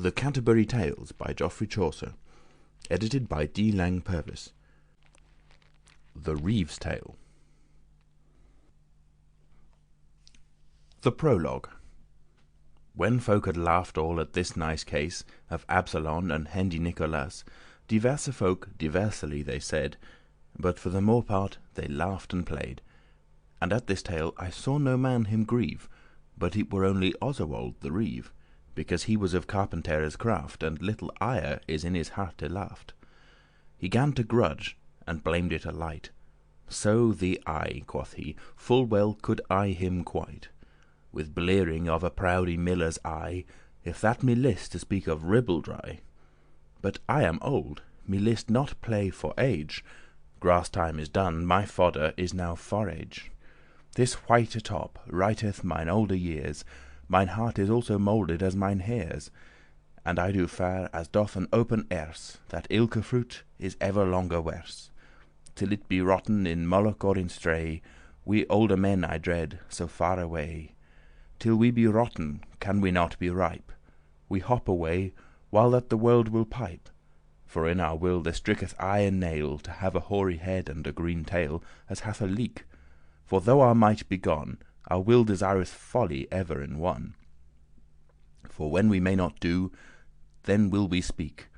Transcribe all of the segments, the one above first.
The Canterbury Tales by Geoffrey Chaucer. Edited by D. Lang Purvis. The Reeve's Tale. The Prologue. When folk had laughed all at this nice case of Absalon and Hendy Nicholas, diverse folk diversely they said, but for the more part they laughed and played. And at this tale I saw no man him grieve, but it were only Oswald the Reeve, because he was of carpentere's craft, and little ire is in his heart elaft. He gan to grudge, and blamed it alight. So the I, quoth he, full well could I him quite, with blearing of a proudy miller's eye, if that me list to speak of ribaldry. But I am old, me list not play for age. Grass time is done, my fodder is now forage. This white atop writeth mine older years, mine heart is also moulded as mine hairs, and I do fare as doth an open erse, that ilke fruit is ever longer worse. Till it be rotten in mullock or in stray, we older men I dread so far away. Till we be rotten can we not be ripe. We hop away while that the world will pipe. For in our will there stricketh eye and nail to have a hoary head and a green tail, as hath a leek. For though our might be gone, our will desireth folly ever in one. For when we may not do, then will we speak.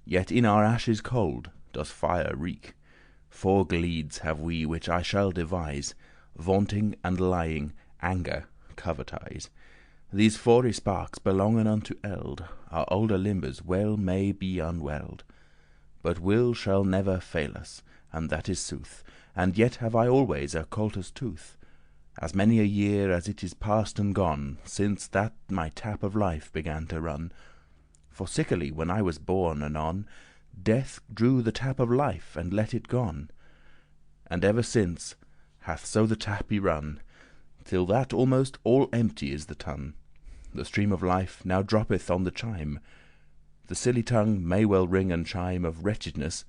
Yet in our ashes cold does fire reek. 4 gleeds have we which I shall devise, vaunting and lying, anger, covetise. These 4 sparks belongen unto eld, our older limbers well may be unweld. But will shall never fail us, and that is sooth, and yet have I always a colter's tooth. As many a year as it is past and gone, since that my tap of life began to run. For sickerly when I was born anon, death drew the tap of life and let it gon. And ever since hath so the tap y run, till that almost all empty is the tun. The stream of life now droppeth on the chime. The silly tongue may well ring and chime of wretchedness,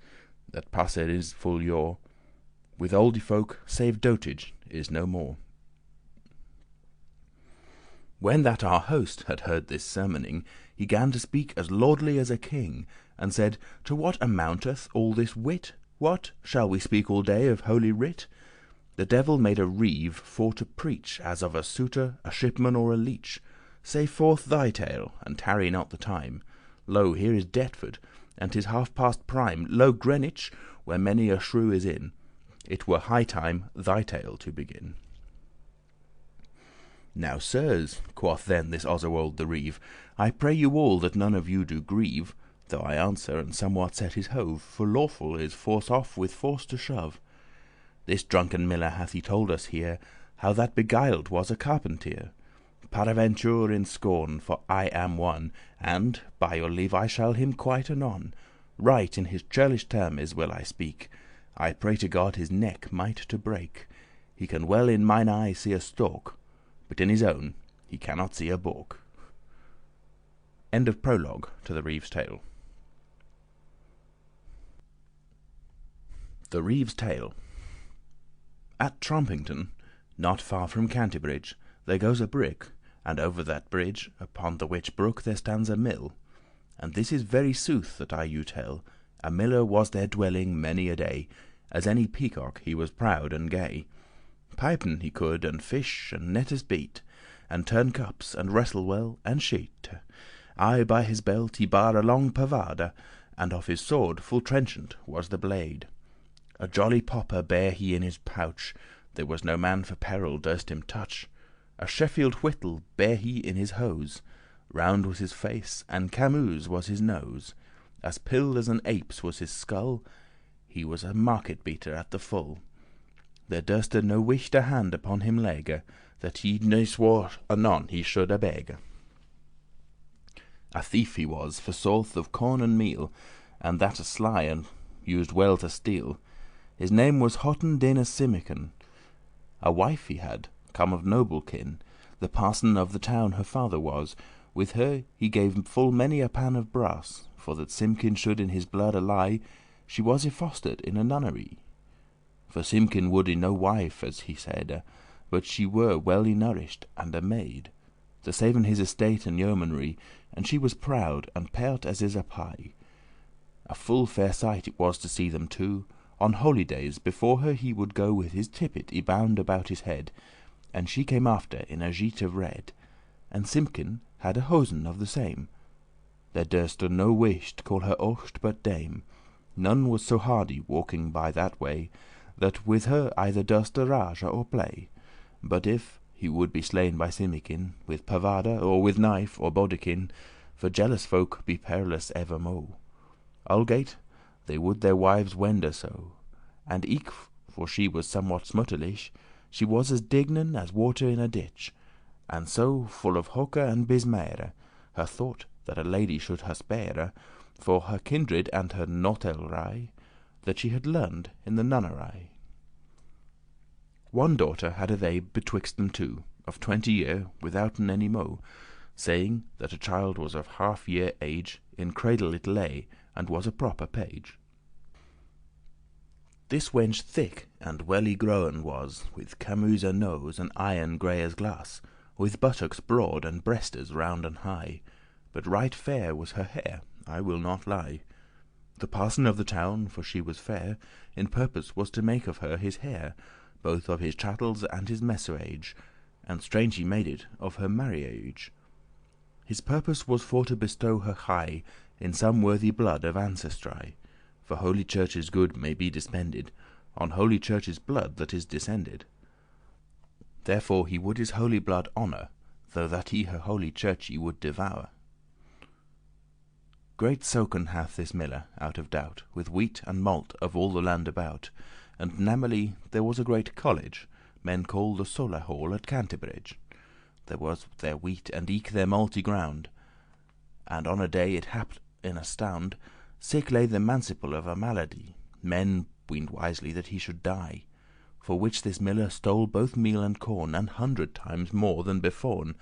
that passed is full yore. With olde folk, save dotage, is no more. When that our host had heard this sermoning, he gan to speak as lordly as a king, and said, "To what amounteth all this wit? What? Shall we speak all day of holy writ? The devil made a reeve for to preach, as of a suitor, a shipman, or a leech. Say forth thy tale, and tarry not the time. Lo, here is Deptford, and 'tis half past prime. Lo, Greenwich, where many a shrew is in. It were high time thy tale to begin." "Now, sirs," quoth then this Oswald the Reeve, "I pray you all that none of you do grieve, though I answer and somewhat set his hove, for lawful is force off with force to shove. This drunken miller hath he told us here, how that beguiled was a carpentier. Paraventure in scorn, for I am one, and by your leave I shall him quite anon. Right in his churlish termes will I speak. I pray to God his neck might to break. He can well in mine eye see a stalk, but in his own he cannot see a balk." End of prologue to the Reeve's Tale. The Reeve's Tale. At Trompington, not far from Canterbury, there goes a brick, and over that bridge, upon the which brook, there stands a mill. And this is very sooth that I you tell. A miller was there dwelling many a day. As any peacock he was proud and gay. Pipen he could, and fish, and nettes beat, and turn cups, and wrestle well, and sheat. Aye by his belt he bar a long pavade, and of his sword full trenchant was the blade. A jolly popper bare he in his pouch, there was no man for peril durst him touch. A Sheffield whittle bare he in his hose, round was his face, and Camus was his nose. As pill as an ape's was his skull, he was a market beater at the full. There durste no wight a hand upon him legge, that he ne swore anon he should beg. A thief he was, for sorth, of corn and meal, and that a sly, and used well to steal. His name was Hotten Dana Simicon. A wife he had, come of noble kin. The parson of the town her father was. With her he gave full many a pan of brass, for that Simkin should in his blood ally. She was y-fostered in a nunnery. For Simkin would no wife, as he said, but she were well y-nourished and a maid. to saven his estate and yeomanry, and she was proud and pert as is a pie. A full fair sight it was to see them two. On holy days before her he would go with his tippet y-bound about his head, and she came after in a gite of red, and Simkin had a hosen of the same. There durste no wight call her aught but dame. None was so hardy walking by that way, that with her either durste rage or play. But if he would be slain by Simkin, with pavada, or with knife or bodekin, for jealous folk be perilous evermo'. Algate they would their wives wende so, and eke, for she was somewhat smutterlish, she was as dignen as water in a ditch, and so full of hoke and bismere, her thought that a lady should her spare, for her kindred and her notelry, that she had learned in the nunnery. One daughter had they betwixt them two, of 20 year, withouten any mo', saying that a child was of half year age, in cradle it lay, and was a proper page. This wench thick and well y-growen was, with camoose nose and eyen grey as glass, with buttocks broad and breastes round and high, but right fair was her hair, I will not lie. The parson of the town, for she was fair, in purpose was to make of her his heir, both of his chattels and his messuage, and strange he made it of her marriage. His purpose was for to bestow her high in some worthy blood of ancestry, for Holy Church's good may be dispended on Holy Church's blood that is descended. Therefore he would his holy blood honour, though that he her Holy Church would devour. Great soken hath this miller, out of doubt, with wheat and malt of all the land about, and namely there was a great college, men call the Solar Hall at Canterbury. There was their wheat and eke their malt y-ground, and on a day it happed in a stound, sick lay the manciple of a malady. Men weened wisely that he should die, for which this miller stole both meal and corn 100 times more than beforn,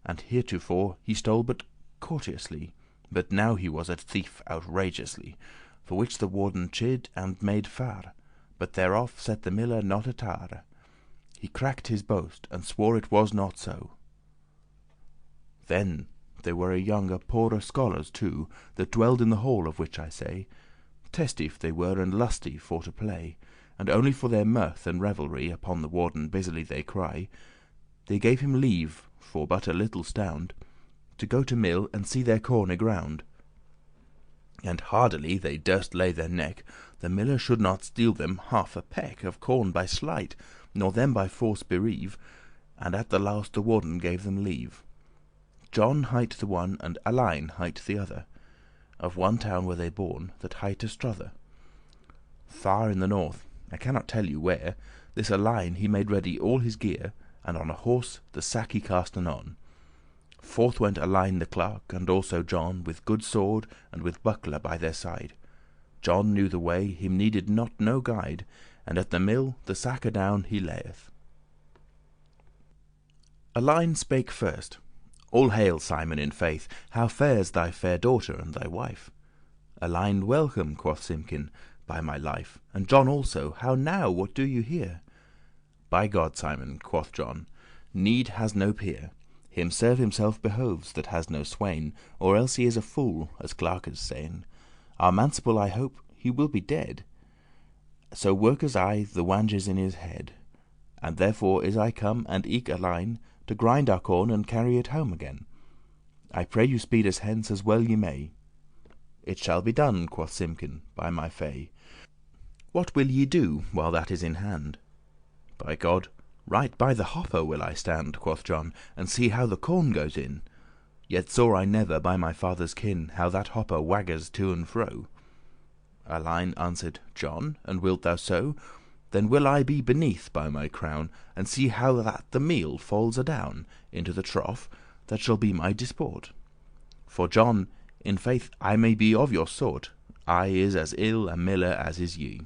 and heretofore he stole but courteously, but now he was a thief outrageously, for which the warden chid and made fare, but thereof set the miller not a tare. He cracked his boast, and swore it was not so. Then there were a younger poorer scholars too, that dwelled in the hall of which I say. Testif they were and lusty for to play, and only for their mirth and revelry upon the warden busily they cry. They gave him leave, for but a little stound, to go to mill and see their corn y-ground. And hardily they durst lay their neck, the miller should not steal them half a peck of corn by sleight, nor them by force bereave, and at the last the warden gave them leave. John hight the one, and Alein hight the other. Of one town were they born, that hight Strother. Far in the north, I cannot tell you where, this Alein he made ready all his gear, and on a horse the sack he cast anon. Forth went Alein the clerk, and also John, with good sword and with buckler by their side. John knew the way, him needed not no guide, and at the mill the sack adown he layeth. Alein spake first. All hail, Simon, in faith. How fares thy fair daughter and thy wife? Alein, welcome, quoth Simkin, by my life. And John also, how now, what do you here? By God, Simon, quoth John, need has no peer. Him serve himself behoves that has no swain, or else he is a fool, as clerkes sayn. Our manciple, I hope, he will be dead. So workes I the wanges in his head, and therefore is I come, and eke Alein, to grind our corn and carry it home again. I pray you speed us hence as well ye may. It shall be done, quoth Simkin, by my fay. What will ye do while that is in hand? By God, right by the hopper will I stand, quoth John, and see how the corn goes in. Yet saw I never by my father's kin how that hopper waggers to and fro. Alein answered, John, and wilt thou so? Then will I be beneath by my crown, and see how that the meal falls adown into the trough that shall be my disport. For John, in faith I may be of your sort, I is as ill a miller as is ye.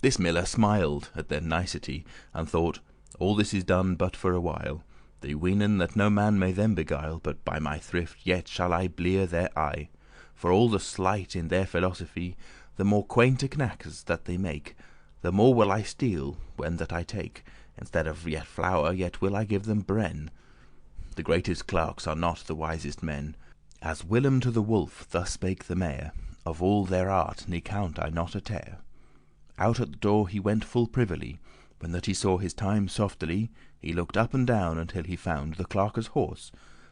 This miller smiled at their nicety, and thought, all this is done but for a while. They weenen that no man may them beguile, but by my thrift yet shall I blear their eye. For all the sleight in their philosophy, the more quainte knackes that they make, the more will I steal when that I take, Instead of yet flour, yet will I give them bren. The greatest clerks are not the wisest men. As whilom to the wolf thus spake the mayor, of all their art ne count I not a tare. Out at the door he went full privily. When that he saw his time softely, he looked up and down until he found the clerke's horse,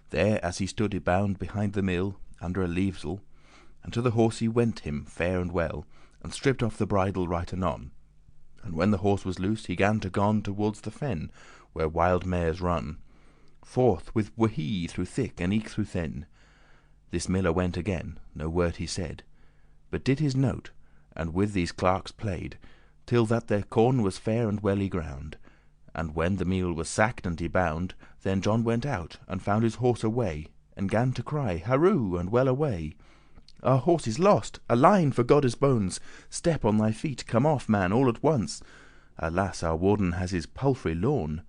there as he stood y bound behind the mill, under a leavesel, and to the horse he went him fair and well, and stripped off the bridle right anon. And when the horse was loose, he gan to gon towards the fen, where wild mares run. Forth with wahee through thick and eke through thin. This miller went again, no word he said, but did his note, and with these clerks played, till that their corn was fair and well y-ground. And when the meal was sacked and y-bound, then John went out, and found his horse away, and gan to cry, "Halloo, and well away! Our horse is lost! Alein, for Godde's bones! Step on thy feet, come off, man, all at once! Alas, our warden has his palfrey lorn."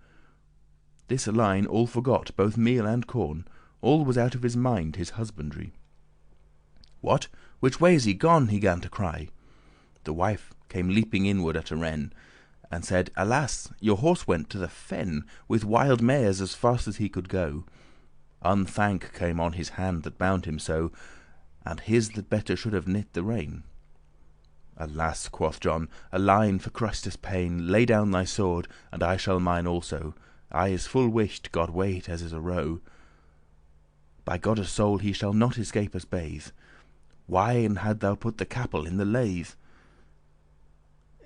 This Alein all forgot, both meal and corn. All was out of his mind his husbandry. "What? Which way is he gone?" he gan to cry. The wife came leaping inward at a ren, and said, "Alas, your horse went to the fen with wild mares as fast as he could go. Unthank came on his hand that bound him so, and his that better should have knit the rein." "Alas," quoth John, "Alein, for Christe's pain, lay down thy sword, and I shall mine also. I is full wished, God wait as is a roe. By Godde's soul, he shall not escape us bathe. Why and had thou put the capel in the lathe?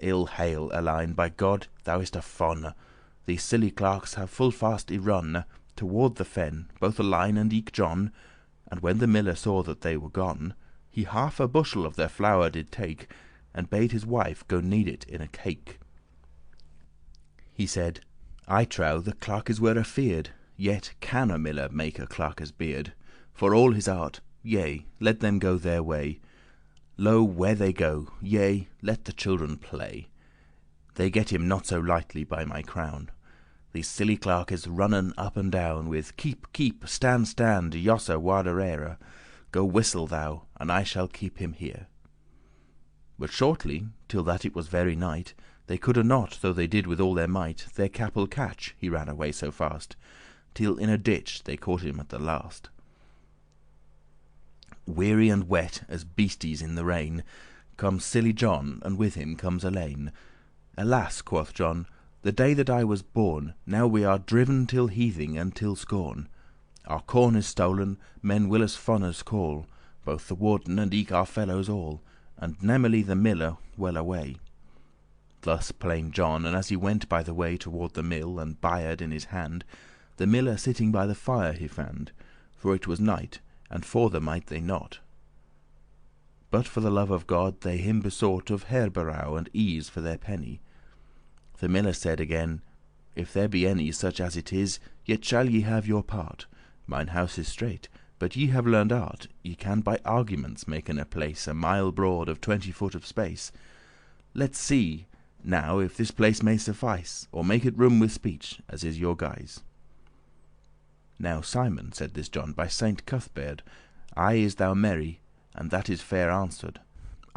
Ill hail, Alein, by God, thou is a fon. These silly clerks have full fast y-run toward the fen, both Alein and eke John. And when the miller saw that they were gone, he half a bushel of their flour did take, and bade his wife go knead it in a cake. He said, "I trow the clerkes were afeard, yet can a miller make a clerkes beard, for all his art. Yea, let them go their way. Lo, where they go, yea, let the children play. They get him not so lightly, by my crown. These silly clerkes runnen up and down with 'Keep, keep, stand, stand, Jossa warderere. Go whistle thou, and I shall keep him here.' But shortly, till that it was very night, they coulde not, though they did with all their might, their capel catch, he ran away so fast, till in a ditch they caught him at the last. Weary and wet as beasties in the rain, comes silly John, and with him comes Alein. 'Alas,' quoth John, 'the day that I was born, now we are driven till heathing and till scorn. Our corn is stolen, men will us fonners call, both the warden and eke our fellows all, and namely the miller well away.' Thus plained John, and as he went by the way toward the mill, and byerd in his hand, the miller sitting by the fire he fand, for it was night, and forther might they not. But for the love of God they him besought of herberow and ease for their penny. The miller said again, 'If there be any such as it is, yet shall ye have your part. Mine house is strait, but ye have learned art. Ye can by arguments maken a place a mile broad of 20 foot of space. Let's see now if this place may suffice, or make it room with speech, as is your guise.' Now, Simon, said this John, by Saint Cuthbert, aye is thou merry, and that is fair answered.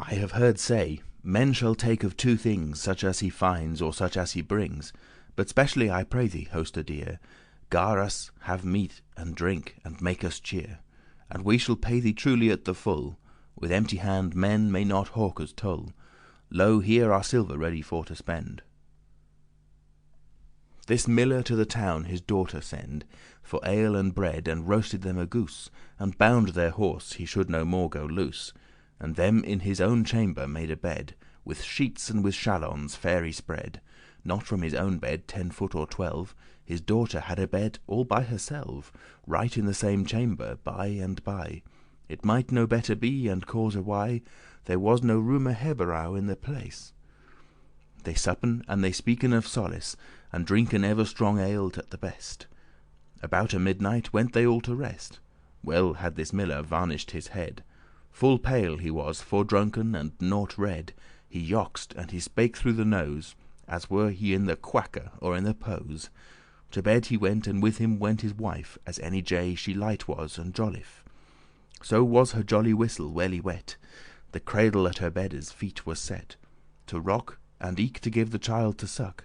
I have heard say, men shall take of two things, such as he finds or such as he brings. But specially I pray thee, hoste dear, gar us have meat and drink and make us cheer, and we shall pay thee truly at the full. With empty hand men may not hawk us tull. Lo, here are silver ready for to spend. This miller to the town his daughter send for ale and bread, and roasted them a goose, and bound their horse he should no more go loose, and them in his own chamber made a bed, with sheets and with chalons fair y spread. Not from his own bed 10 foot or 12, his daughter had a bed all by herself, right in the same chamber, by and by. It might no better be, and cause why there was no rumour herberow in the place. They suppen and they speaken of solace, and drinken ever strong ale at the best. About a midnight went they all to rest. Well had this miller varnished his head. Full pale he was, fordrunken and nought red. He yoxed, and he spake through the nose, as were he in the quacker or in the pose. To bed he went, and with him went his wife, as any jay she light was and jolliffe. So was her jolly whistle well y wet. The cradle at her beddes feet was set, to rock, and eke to give the child to suck.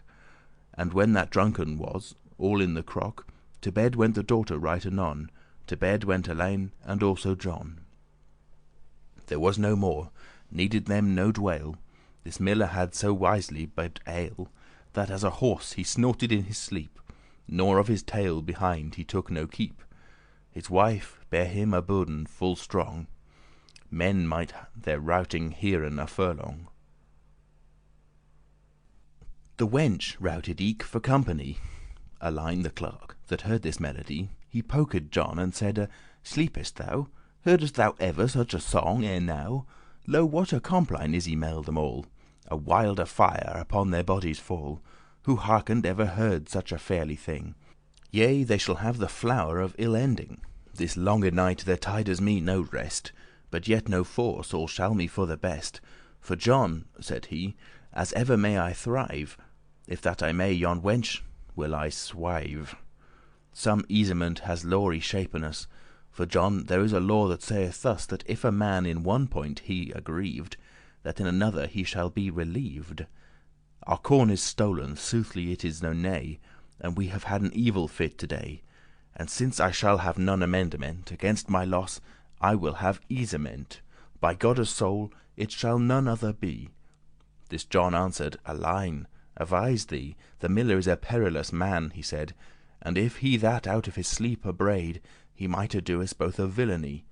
And when that drunken was all in the crock, to bed went the daughter right anon, to bed went Alein, and also John. There was no more, needed them no dwale. This miller had so wisely bibbed ale, that as a horse he snorted in his sleep, nor of his tail behind he took no keep. His wife bare him a burden full strong, men might their routing hearen a furlong. The wench routed eke for company. Alein the clerk, that heard this melody, he poked John and said, "Sleepest thou? Heardest thou ever such a song ere now? Lo, what a compline is y mell them all! A wilder fire upon their bodies fall. Who hearkened ever heard such a fairly thing? Yea, they shall have the flower of ill ending. This longe night there tides me no rest, but yet no force, all shall me for the best. For John," said he, "as ever may I thrive, if that I may yon wench will I swive. Some easement has law y-shapen us. For John, there is a law that saith thus, that if a man in one point he aggrieved, that in another he shall be relieved. Our corn is stolen, soothly it is no nay, and we have had an evil fit today. And since I shall have none amendment against my loss, I will have easement. By Godde's soul, it shall none other be." This John answered, "Alein, avise thee, the miller is a perilous man," he said, "and if he that out of his sleep abraid, he mighte do us both a villainy."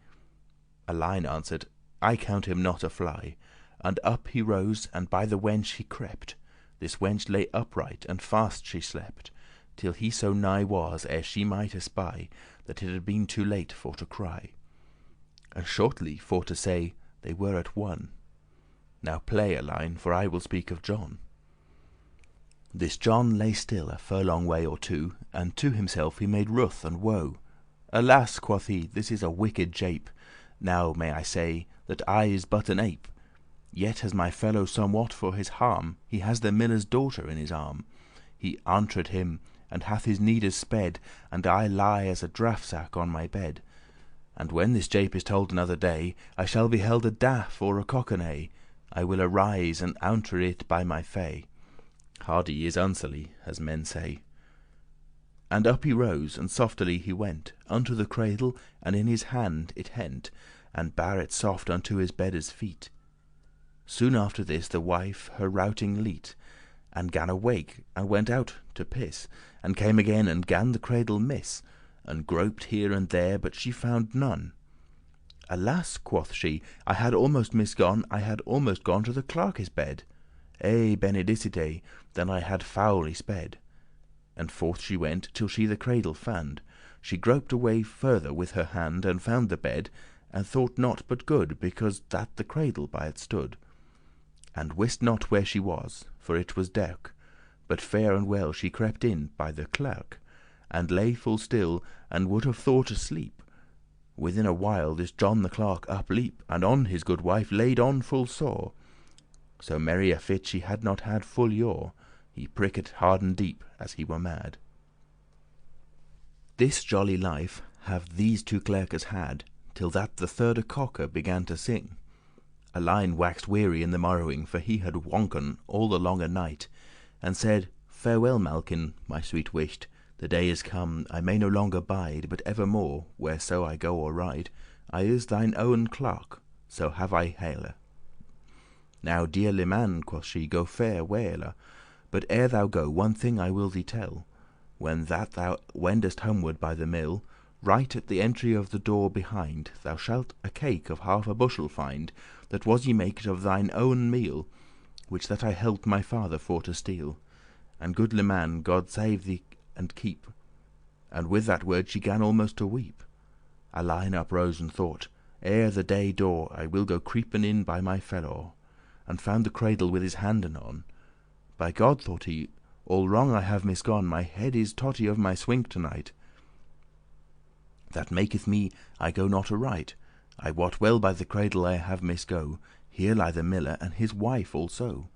Alein answered, "I count him not a fly," and up he rose, and by the wench he crept. This wench lay upright, and fast she slept, till he so nigh was, ere she might espy, that it had been too late for to cry. And shortly for to say, they were at one. Now play, Alein, for I will speak of John. This John lay still a furlong way or two, and to himself he made ruth and woe. "Alas," quoth he, "this is a wicked jape. Now may I say that I is but an ape. Yet has my fellow somewhat for his harm. He has the miller's daughter in his arm. He entreated him, and hath his needes sped, and I lie as a draff-sack on my bed. And when this jape is told another day, I shall be held a daff or a cockernay. I will arise and answer it by my fay. Hardy is unserly, as men say." And up he rose, and softly he went Unto the cradle, and in his hand it hent, And bare it soft unto his bedde's feet. Soon after this the wife her routing leat, And gan awake, and went out to piss, And came again, and gan the cradle miss, And groped here and there, but she found none. "Alas," quoth she, "I had almost misgone, I had almost gone to the clerk's bed. Eh, benedicite, then I had foully sped." And forth she went, till she the cradle fand. She groped away further with her hand, And found the bed, and thought not but good, Because that the cradle by it stood. And wist not where she was, for it was dark, But fair and well she crept in by the clerk, And lay full still, and would have thought asleep. Within a while this John the clerk upleap, And on his good wife laid on full sore. So merry a fit she had not had full yore. He pricked hard and deep, as he were mad. This jolly life have these two clerkes had, Till that the thirde cocker began to sing. Alein waxed weary in the morrowing, For he had wonken all the longe night, And said, "Farewell, Malkin, my sweet wight. The day is come, I may no longer bide, But evermore, whereso I go or ride, I is thine owen clerk, so have I haile. Now, dear leman," quoth she, "go farewelle. But ere thou go, one thing I will thee tell. When that thou wendest homeward by the mill, Right at the entry of the door behind, Thou shalt a cake of half a bushel find, That was y maked of thine owen meal, Which that I helped my father for to steal. And good leman, God save thee and keep." And with that word she gan almost to weep. Alein uprose and thought, "Ere the day daw, I will go creepen in by my fellow." And found the cradle with his hand anon. "By God," thought he, "all wrong I have misgone. My head is totty of my swink tonight. That maketh me I go not aright. I wot well by the cradle I have misgo. Here lie the miller and his wife also."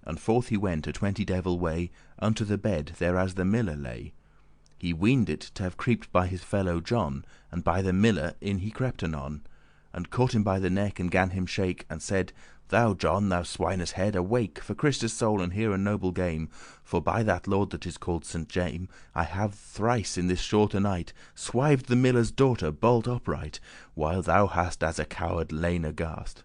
And forth he went a 20 devil way Unto the bed thereas the miller lay. He weened it to have creeped by his fellow John, And by the miller in he crept anon. and caught him by the neck, and gan him shake, and said, "Thou, John, thou swine's head, awake, for Christe's soul, and hear a noble game. For by that lord that is called Saint James, I have thrice in this shorte night swived the miller's daughter bolt upright, while thou hast as a coward lain aghast."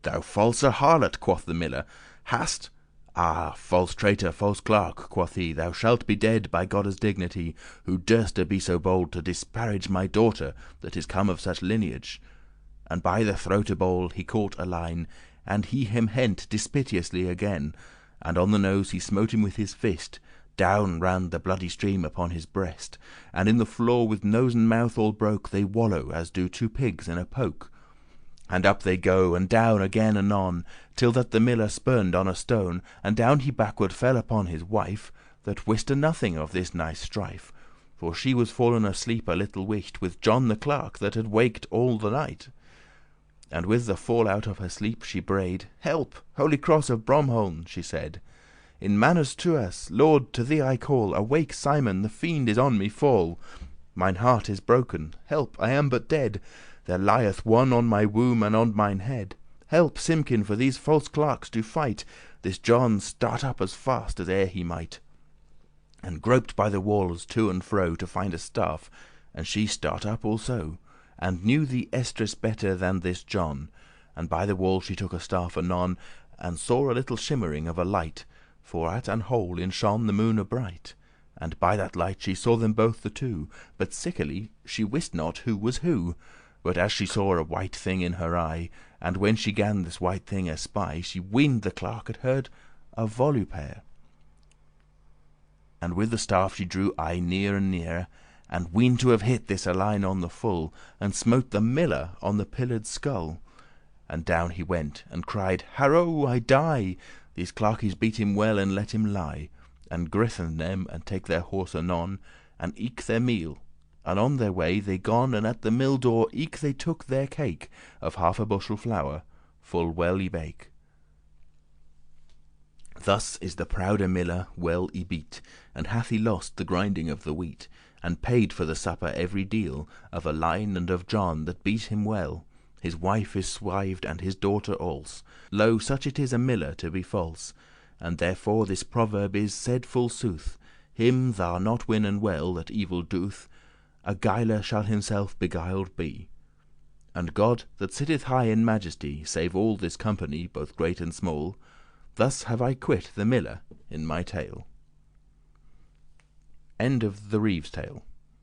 "Thou false harlot," quoth the miller, "hast? Ah, false traitor, false clerk," quoth he, "thou shalt be dead, by Godde's dignity, who durste be so bold to disparage my daughter, that is come of such lineage." And by the throate bole he caught a line, and he him hent dispiteously again, and on the nose he smote him with his fist. Down ran the bloody stream upon his breast, and in the floor with nose and mouth all broke they wallow, as do two pigs in a poke. And up they go, and down again anon, till that the miller spurned on a stone, and down he backward fell upon his wife, that wiste nothing of this nice strife, for she was fallen asleep a little wight with John the clerk, that had waked all the night. And with the fall out of her sleep she brayed, "Help, Holy Cross of Bromholm," she said, "in manus tuas, Lord, to thee I call. Awake, Simon, the fiend is on me fall. Mine heart is broken, help, I am but dead. There lieth one on my womb and on mine head. Help, Simkin, for these false clerks do fight." This John start up as fast as e'er he might, and groped by the walls to and fro to find a staff, and she start up also, and knew the estress better than this John. And by the wall she took a staff anon, and saw a little shimmering of a light, for at an hole in shone the moone bright. And by that light she saw them both the two, but sickerly she wist not who was who. But as she saw a white thing in her eye, and when she gan this white thing espy, she weened the clerk had heard a volupare. And with the staff she drew aye near and near, and weened to have hit this Alein on the full, and smote the miller on the pillared skull. And down he went, and cried, "Haro, I die!" These clerkes beat him well and let him lie, and grithen them, and take their horse anon, and eke their meal. And on their way they gone, and at the mill door eke they took their cake of half a bushel flour, full well y bake. Thus is the proude miller well y beat, and hath he lost the grinding of the wheat, and paid for the supper every deal of Alein and of John that beat him well. His wife is swived, and his daughter also. Lo, such it is a miller to be false, and therefore this proverb is said full sooth: Him thou not winnen well that evil doth, a guiler shall himself beguiled be. And God, that sitteth high in majesty, save all this company, both great and small. Thus have I quit the miller in my tale. End of the Reeve's Tale.